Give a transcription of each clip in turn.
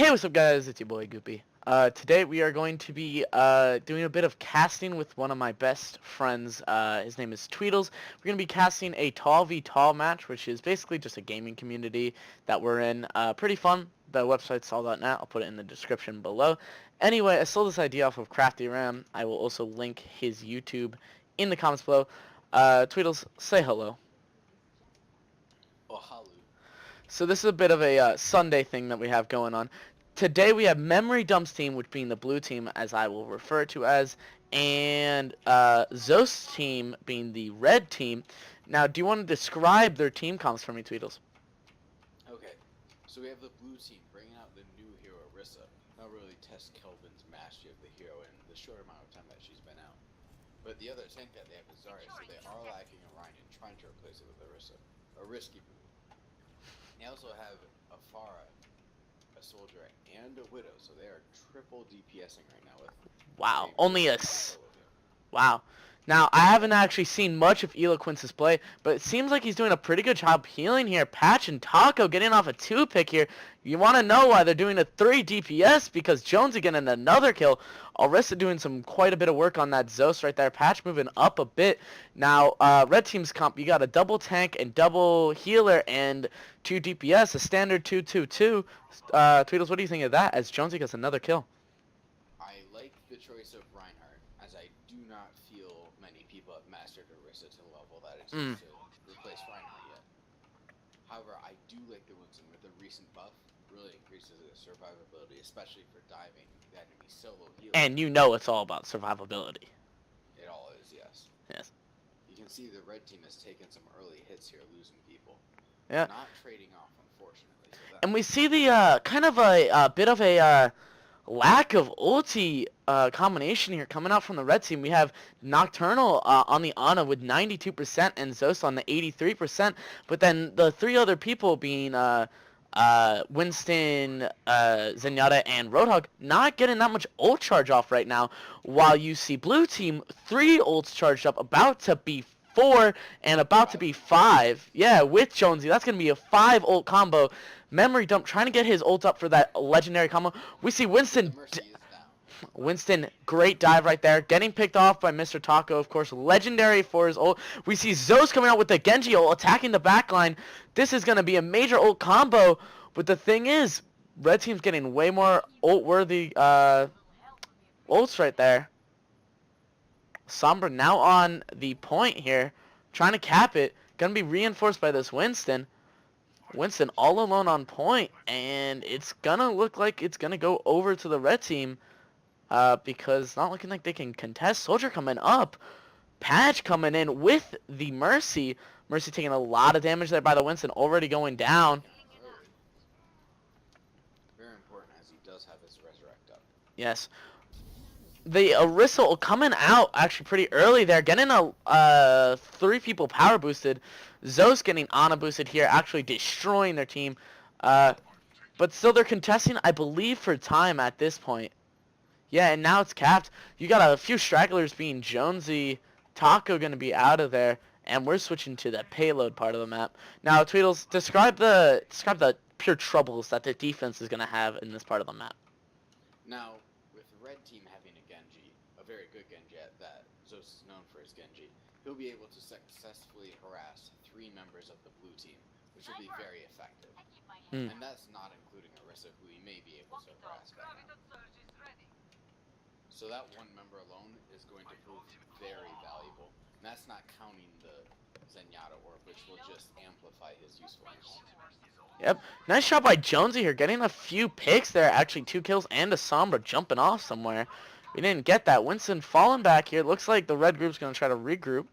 Hey, what's up guys, it's your boy Goopy. Today we are going to be doing a bit of casting with one of my best friends. His name is Tweedls. We're going to be casting a TAW v TAW match, which is basically just a gaming community that we're in. Pretty fun. The website's all.net. I'll put it in the description below. Anyway, I stole this idea off of Crafty Ram. I will also link his YouTube in the comments below. Tweedls, say hello. Oh, hello. So this is a bit of a Sunday thing that we have going on. Today we have Memory Dump's team, which being the blue team, as I will refer to as, and Zost's team being the red team. Now, do you want to describe their team comps for me, Tweedles? Okay, so we have the blue team bringing out the new hero, Orisa. Not really test Kelvin's mastery of the hero in the short amount of time that she's been out. But the other tank that they have is Zarya, so they are lacking Orion, trying to replace it with Orisa. A risky move. They also have a Pharah, a soldier, and a widow, so they are triple DPSing right now with. Wow, wow. Now, I haven't actually seen much of Eloquence's play, but it seems like he's doing a pretty good job healing here. Patch and Taco getting off a 2-pick here. You want to know why they're doing a 3 DPS, because Jonesy getting another kill. Orisa doing quite a bit of work on that Zost right there. Patch moving up a bit. Now, red team's comp, you got a double tank and double healer and 2 DPS, a standard 2-2-2. Tweedles, what do you think of that as Jonesy gets another kill? I like the choice of Reinhardt, as I do not feel many people have mastered Orisa to the level that it takes to replace Reinhardt yet. However, I do like the Winston with the recent buff. Really increases the survivability, especially for diving that enemy solo healer. And you know it's all about survivability. It all is, yes. Yes. You can see the red team has taken some early hits here, losing people. Yeah. Not trading off, unfortunately. So and we see the kind of a bit of a lack of ulti combination here coming out from the red team. We have Nocturnal on the Ana with 92% and Zost on the 83%, but then the 3 other people being Winston, Zenyatta, and Roadhog not getting that much ult charge off right now, while you see blue team 3 ults charged up, about to be 4 and about to be 5. Yeah, with Jonesy, that's going to be a 5 ult combo. Memory Dump trying to get his ult up for that legendary combo. We see Winston, great dive right there. Getting picked off by Mr. Taco, of course. Legendary for his ult. We see Zost coming out with the Genji ult, attacking the backline. This is going to be a major ult combo. But the thing is, red team's getting way more ult-worthy ults right there. Sombra now on the point here, trying to cap it. Going to be reinforced by this Winston. Winston all alone on point, and it's going to look like it's going to go over to the red team because it's not looking like they can contest. Soldier coming up. Patch coming in with the Mercy. Mercy taking a lot of damage there by the Winston, already going down. very important, as he does have his resurrect up. Yes. The Orisa coming out actually pretty early there, getting a 3 people power boosted. Zost getting Ana boosted here, actually destroying their team. But still they're contesting, I believe, for time at this point. Yeah, and now it's capped. You got a few stragglers being Jonesy, Taco going to be out of there, and we're switching to the payload part of the map. Now, Tweedles, describe the pure troubles that the defense is going to have in this part of the map. Now, with the red team having a Genji, a very good Genji at that, Zost is known for his Genji, he'll be able to successfully harass 3 members of the blue team, which will be very effective. And that's not including Orisa, who he may be able to harass back now. So that 1 member alone is going to prove very valuable. And that's not counting the Zenyatta orb, which will just amplify his usefulness. Yep. Nice shot by Jonesy here, getting a few picks there. Actually, 2 kills and a Sombra jumping off somewhere. We didn't get that. Winston falling back here. Looks like the red group's going to try to regroup.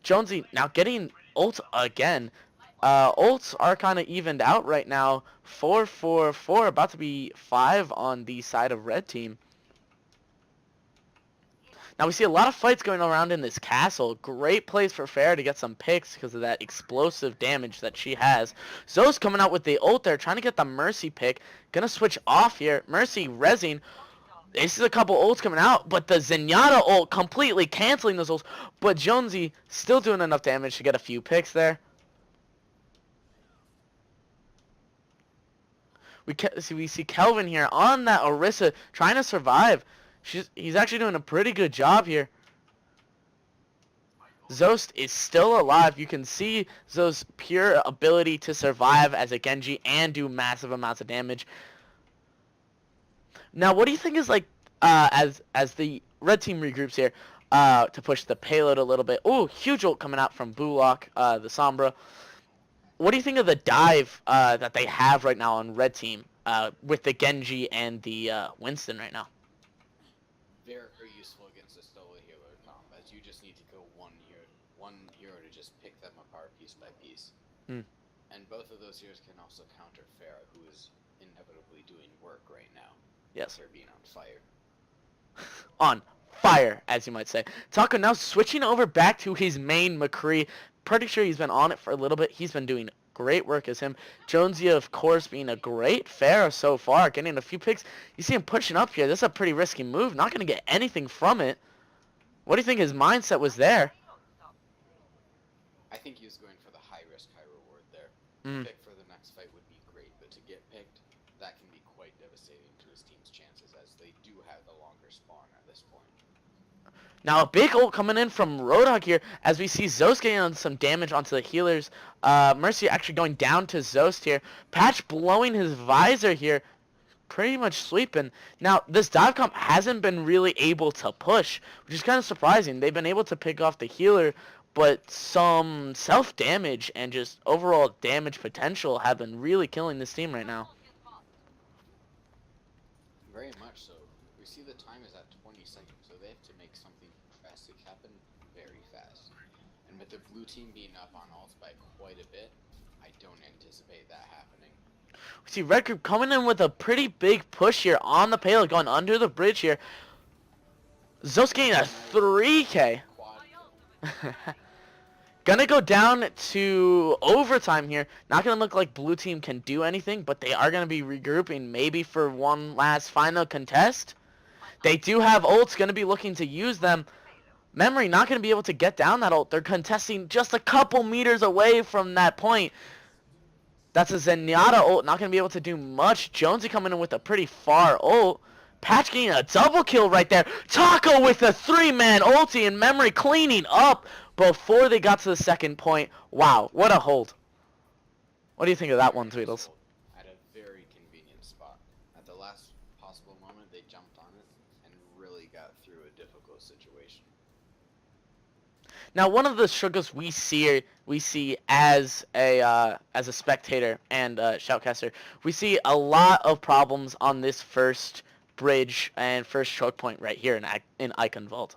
Jonesy now getting ult again. Ults are kind of evened out right now. 4-4-4, about to be 5 on the side of red team. Now we see a lot of fights going around in this castle. Great place for Farah to get some picks because of that explosive damage that she has. Zost coming out with the ult there, trying to get the Mercy pick. Gonna switch off here. Mercy rezzing. This is a couple ults coming out, but the Zenyatta ult completely canceling those ults. But Jonesy still doing enough damage to get a few picks there. We see Kelvin here on that Orisa trying to survive. He's actually doing a pretty good job here. Zost is still alive. You can see Zost's pure ability to survive as a Genji and do massive amounts of damage. Now, what do you think is like as the red team regroups here to push the payload a little bit? Oh, huge ult coming out from Bullock, the Sombra. What do you think of the dive that they have right now on red team with the Genji and the Winston right now? Very useful against a solo healer comp, as you just need to go one hero to just pick them apart piece by piece. Hmm. And both of those heroes can also counter Pharah, who is inevitably doing work right now. Yes. They're being on fire. On fire, as you might say. Taco now switching over back to his main McCree. Pretty sure he's been on it for a little bit. He's been doing great work as him. Jonesy, of course, being a great Pharah so far, getting a few picks. You see him pushing up here. This is a pretty risky move. Not going to get anything from it. What do you think his mindset was there? I think he was going for the high risk, high reward there. Pick for the next fight would be great, but to get picked, that can be quite devastating to his team's chances, as they do have the longer spawn at this point. Now a big ult coming in from Roadhog here as we see Zost getting on some damage onto the healers. Mercy actually going down to Zost here. Patch blowing his visor here. Pretty much sweeping. Now this dive comp hasn't been really able to push, which is kind of surprising. They've been able to pick off the healer, but some self-damage and just overall damage potential have been really killing this team right now. Very much so. We see the time is at 20 seconds, so they have to make something drastic happen very fast. And with the blue team being up on ults by quite a bit, I don't anticipate that happening. We see Red Group coming in with a pretty big push here on the payload, going under the bridge here. Zost getting a 3K. Gonna go down to overtime here. Not gonna look like blue team can do anything, but they are gonna be regrouping maybe for one last final contest. They do have ults, gonna be looking to use them. Memory not gonna be able to get down that ult. They're contesting just a couple meters away from that point. That's a Zenyatta ult, not gonna be able to do much. Jonesy coming in with a pretty far ult. Patch getting a double kill right there. Taco with a 3-man ulti, and Memory cleaning up before they got to the second point. Wow, what a hold. What do you think of that one, Tweedles? At a very convenient spot. At the last possible moment, they jumped on it and really got through a difficult situation. Now, one of the struggles we see as a spectator and shoutcaster, we see a lot of problems on this first bridge and first choke point right here in Icon Vault.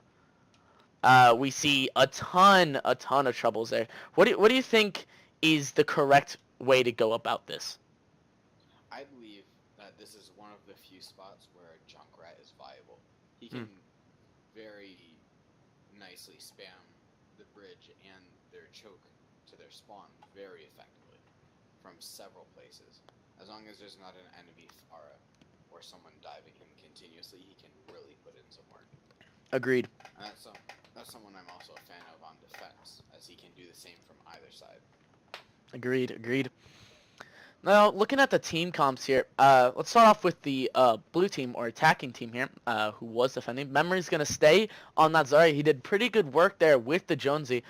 We see a ton of troubles there. What do you think is the correct way to go about this? I believe that this is one of the few spots where a Junkrat is viable. He can very nicely spam the bridge and their choke to their spawn very effectively from several places. As long as there's not an enemy Pharah or someone diving him continuously, he can really put in some work. Agreed. And that's someone I'm also a fan of on defense, as he can do the same from either side. Agreed. Now, looking at the team comps here, let's start off with the blue team or attacking team here, who was defending. Memory's going to stay on that Zarya. He did pretty good work there with the Jonesy.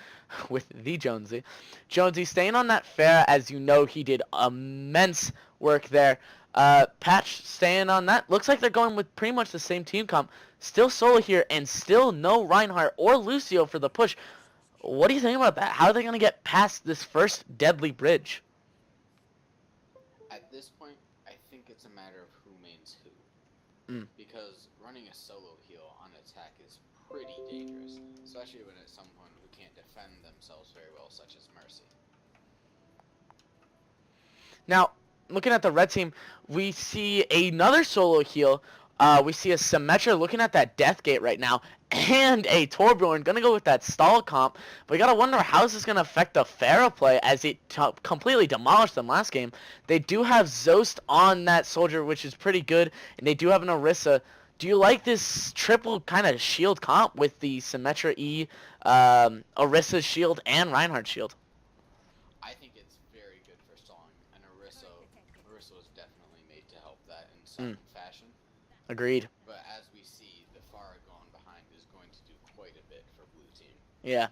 Jonesy staying on that Pharah, as you know, he did immense work there. Patch staying on that. Looks like they're going with pretty much the same team comp. Still solo here, and still no Reinhardt or Lucio for the push. What do you think about that? How are they going to get past this first deadly bridge? At this point, I think it's a matter of who mains who. Because running a solo heal on attack is pretty dangerous, especially when it's someone who can't defend themselves very well, such as Mercy. Now, looking at the red team, we see another solo heal. We see a Symmetra looking at that Death Gate right now, and a Torbjorn gonna go with that stall comp. But you gotta wonder how is this gonna affect the Pharah play, as it completely demolished them last game. They do have Zost on that soldier, which is pretty good, and they do have an Orisa. Do you like this triple kind of shield comp with the Symmetra E, Orisa's shield, and Reinhardt's shield? I think it's very good for stalling, and Orisa was definitely made to some fashion. Agreed. But as we see, the Pharah going behind is going to do quite a bit for blue team. Yeah.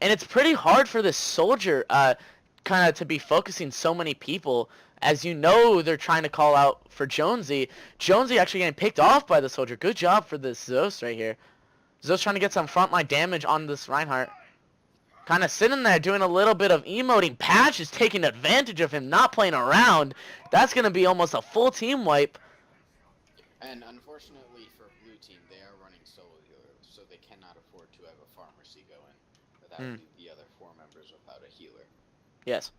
And it's pretty hard for this soldier kind of to be focusing so many people. As you know, they're trying to call out for Jonesy. Jonesy actually getting picked off by the soldier. Good job for this Zeus right here. Zeus trying to get some frontline damage on this Reinhardt. Kind of sitting there doing a little bit of emoting. Patch is taking advantage of him, not playing around. That's going to be almost a full team wipe. And unfortunately for blue team, they are running solo healers, so they cannot afford to have a pharmacy go in without the other 4 members without a healer. Yes.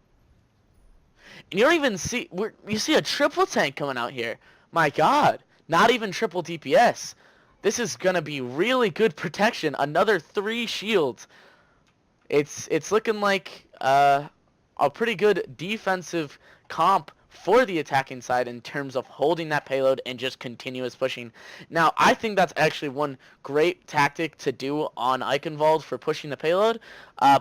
And you don't even see, you see a triple tank coming out here. My God, not even triple DPS. This is going to be really good protection. Another 3 shields. It's looking like a pretty good defensive comp for the attacking side in terms of holding that payload and just continuous pushing. Now, I think that's actually one great tactic to do on Eichenwald for pushing the payload,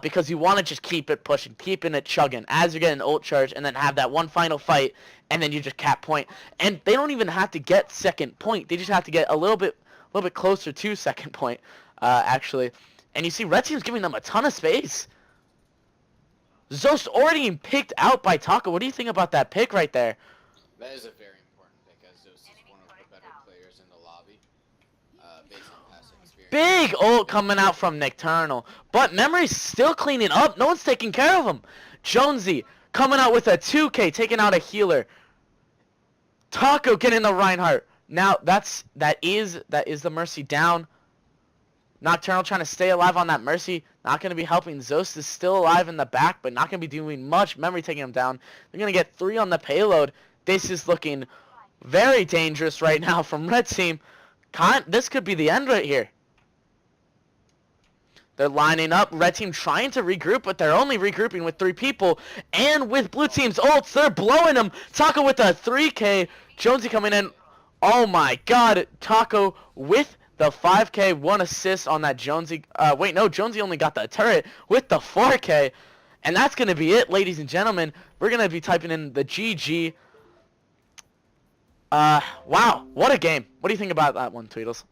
because you want to just keep it pushing, keeping it chugging as you're getting ult charge, and then have that one final fight, and then you just cap point. And they don't even have to get second point. They just have to get a little bit closer to second point, actually. And you see Red Team's giving them a ton of space. Zost already picked out by Taco. What do you think about that pick right there? That is a very important pick, as Zost is one of the better players in the lobby, based on past experience. Big ult coming out from Nocturnal. But Memory's still cleaning up. No one's taking care of him. Jonesy coming out with a 2K, taking out a healer. Taco getting the Reinhardt. Now, that is the Mercy down. Nocturnal trying to stay alive on that Mercy. Not going to be helping. Zost is still alive in the back, but not going to be doing much. Memory taking him down. They're going to get 3 on the payload. This is looking very dangerous right now from Red Team. This could be the end right here. They're lining up. Red Team trying to regroup, but they're only regrouping with 3 people. And with Blue Team's ults, they're blowing them. Taco with a 3K. Jonesy coming in. Oh my God. Taco with the 5K, 1 assist on that Jonesy. Wait, no, Jonesy only got the turret with the 4K. And that's going to be it, ladies and gentlemen. We're going to be typing in the GG. Wow, what a game. What do you think about that one, Tweedles?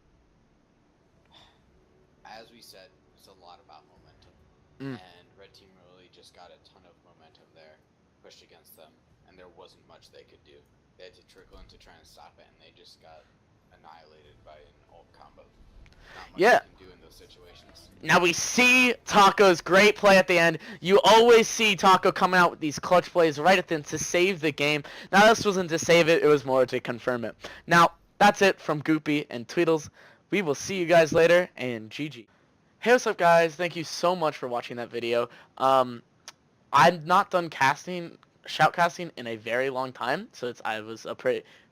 As we said, it's a lot about momentum. And Red Team really just got a ton of momentum there, pushed against them, and there wasn't much they could do. They had to trickle in to try and stop it, and they just got annihilated by an ult combo. Not much you can do in those situations. Now we see Taco's great play at the end. You always see Taco coming out with these clutch plays right at the end to save the game. Now this wasn't to save it, it was more to confirm it. Now, that's it from Goopy and Tweedles. We will see you guys later, and GG. Hey, what's up guys? Thank you so much for watching that video. I'm not done shoutcasting in a very long time, so I was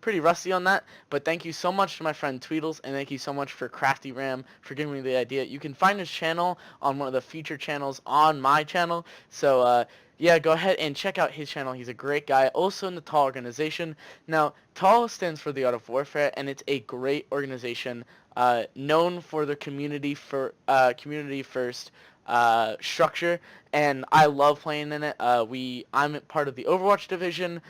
pretty rusty on that, but thank you so much to my friend Tweedles, and thank you so much for Crafty Ram for giving me the idea. You can find his channel on one of the featured channels on my channel, so yeah, go ahead and check out his channel. He's a great guy, also in the TAW organization. Now, TAW stands for the Art of Warfare, and it's a great organization known for their community first structure, and I love playing in it. I'm part of the Overwatch division,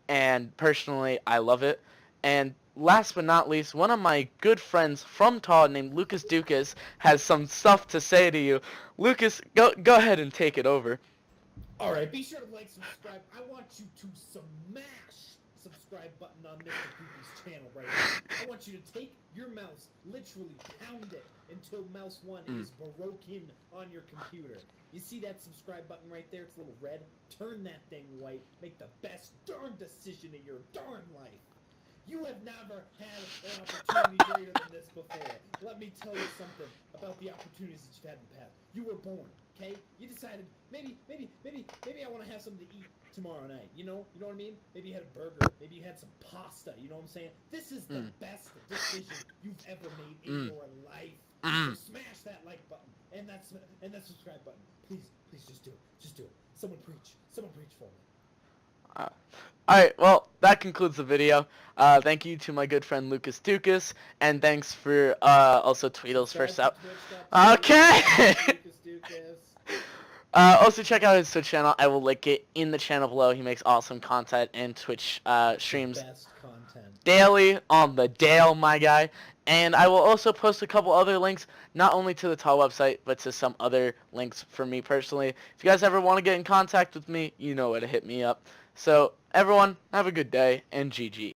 and personally I love it. And last but not least, one of my good friends from TAW named Lucas Dukas has some stuff to say to you. Lucas, go ahead and take it over. Alright, be sure to like, subscribe. I want you to smash subscribe button on Mr. Goopy's channel right now. I want you to take your mouse, literally pound it until mouse 1 is broken on your computer. You see that subscribe button right there? It's a little red. Turn that thing white. Make the best darn decision of your darn life. You have never had an opportunity greater than this before. Let me tell you something about the opportunities that you've had in the past. You were born, okay? You decided, maybe I want to have something to eat tomorrow night. You know what I mean? Maybe you had a burger. Maybe you had some pasta. You know what I'm saying? This is the best decision you've ever made in your life. So smash that like button and that subscribe button. Please just do it. Just do it. Someone preach. Someone preach for me. Alright, well, that concludes the video. Thank you to my good friend Lucas Dukas, and thanks for also Tweedles for out. Okay! Also check out his Twitch channel. I will link it in the channel below. He makes awesome content and Twitch streams Best content. daily on the Dale, my guy. And I will also post a couple other links, not only to the TAW website, but to some other links for me personally. If you guys ever want to get in contact with me, you know where to hit me up. So, everyone, have a good day, and GG.